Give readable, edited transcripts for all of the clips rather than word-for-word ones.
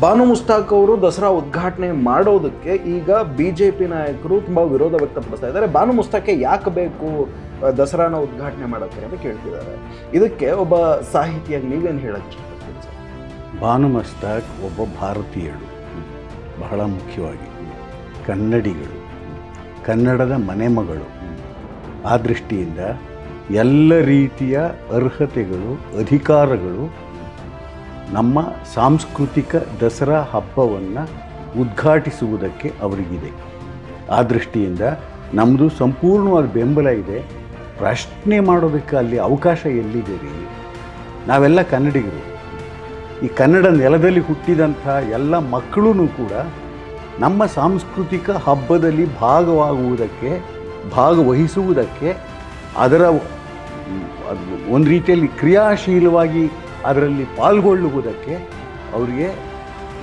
ಬಾನು ಮುಸ್ತಾಕ್ ಅವರು ದಸರಾ ಉದ್ಘಾಟನೆ ಮಾಡೋದಕ್ಕೆ ಈಗ BJP ನಾಯಕರು ತುಂಬ ವಿರೋಧ ವ್ಯಕ್ತಪಡಿಸ್ತಾ ಇದ್ದಾರೆ. ಬಾನು ಮುಸ್ತಾಕ್ಗೆ ಯಾಕೆ ಬೇಕು ದಸರಾನ ಉದ್ಘಾಟನೆ ಮಾಡೋಕ್ಕೆ ಅಂತ ಕೇಳ್ತಿದ್ದಾರೆ. ಇದಕ್ಕೆ ಒಬ್ಬ ಸಾಹಿತಿಯಾಗಿ ನೀವೇನು ಹೇಳಕ್ಕೆ ಇಷ್ಟಪಡ್ತೀರಿ ಸರ್? ಬಾನು ಮುಸ್ತಾಕ್ ಒಬ್ಬ ಭಾರತೀಯರು, ಬಹಳ ಮುಖ್ಯವಾಗಿ ಕನ್ನಡಿಗರು, ಕನ್ನಡದ ಮನೆಮಗಳು. ಆ ದೃಷ್ಟಿಯಿಂದ ಎಲ್ಲ ರೀತಿಯ ಅರ್ಹತೆಗಳು, ಅಧಿಕಾರಗಳು ನಮ್ಮ ಸಾಂಸ್ಕೃತಿಕ ದಸರಾ ಹಬ್ಬವನ್ನು ಉದ್ಘಾಟಿಸುವುದಕ್ಕೆ ಅವರಿಗಿದೆ. ಆ ದೃಷ್ಟಿಯಿಂದ ನಮ್ಮದು ಸಂಪೂರ್ಣವಾದ ಬೆಂಬಲ ಇದೆ. ಪ್ರಶ್ನೆ ಮಾಡೋದಕ್ಕೆ ಅಲ್ಲಿ ಅವಕಾಶ ಎಲ್ಲಿದೆ ರೀ? ನಾವೆಲ್ಲ ಕನ್ನಡಿಗರು. ಈ ಕನ್ನಡ ನೆಲದಲ್ಲಿ ಹುಟ್ಟಿದಂಥ ಎಲ್ಲ ಮಕ್ಕಳೂ ಕೂಡ ನಮ್ಮ ಸಾಂಸ್ಕೃತಿಕ ಹಬ್ಬದಲ್ಲಿ ಭಾಗವಹಿಸುವುದಕ್ಕೆ ಅದರ ಒಂದು ರೀತಿಯಲ್ಲಿ ಕ್ರಿಯಾಶೀಲವಾಗಿ ಅದರಲ್ಲಿ ಪಾಲ್ಗೊಳ್ಳುವುದಕ್ಕೆ ಅವರಿಗೆ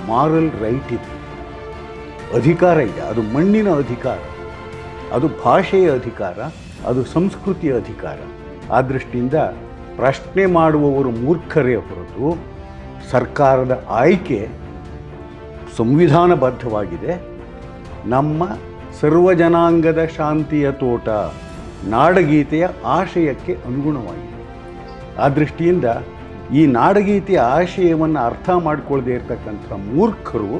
ಮಾರಲ್ ರೈಟ್ ಇದೆ, ಅಧಿಕಾರ ಇದೆ. ಅದು ಮಣ್ಣಿನ ಅಧಿಕಾರ, ಅದು ಭಾಷೆಯ ಅಧಿಕಾರ, ಅದು ಸಂಸ್ಕೃತಿಯ ಅಧಿಕಾರ. ಆ ದೃಷ್ಟಿಯಿಂದ ಪ್ರಶ್ನೆ ಮಾಡುವವರು ಮೂರ್ಖರೇ ಹೊರತು ಸರ್ಕಾರದ ಆಯ್ಕೆ ಸಂವಿಧಾನಬದ್ಧವಾಗಿದೆ. ನಮ್ಮ ಸರ್ವಜನಾಂಗದ ಶಾಂತಿಯ ತೋಟ ನಾಡಗೀತೆಯ ಆಶಯಕ್ಕೆ ಅನುಗುಣವಾಗಿದೆ. ಆ ದೃಷ್ಟಿಯಿಂದ ಈ ನಾಡಗೀತೆಯ ಆಶಯವನ್ನು ಅರ್ಥ ಮಾಡಿಕೊಳ್ಳದೆ ಇರತಕ್ಕಂಥ ಮೂರ್ಖರು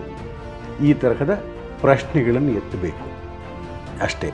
ಈ ತರಹದ ಪ್ರಶ್ನೆಗಳನ್ನು ಎತ್ತಬೇಕು ಅಷ್ಟೇ.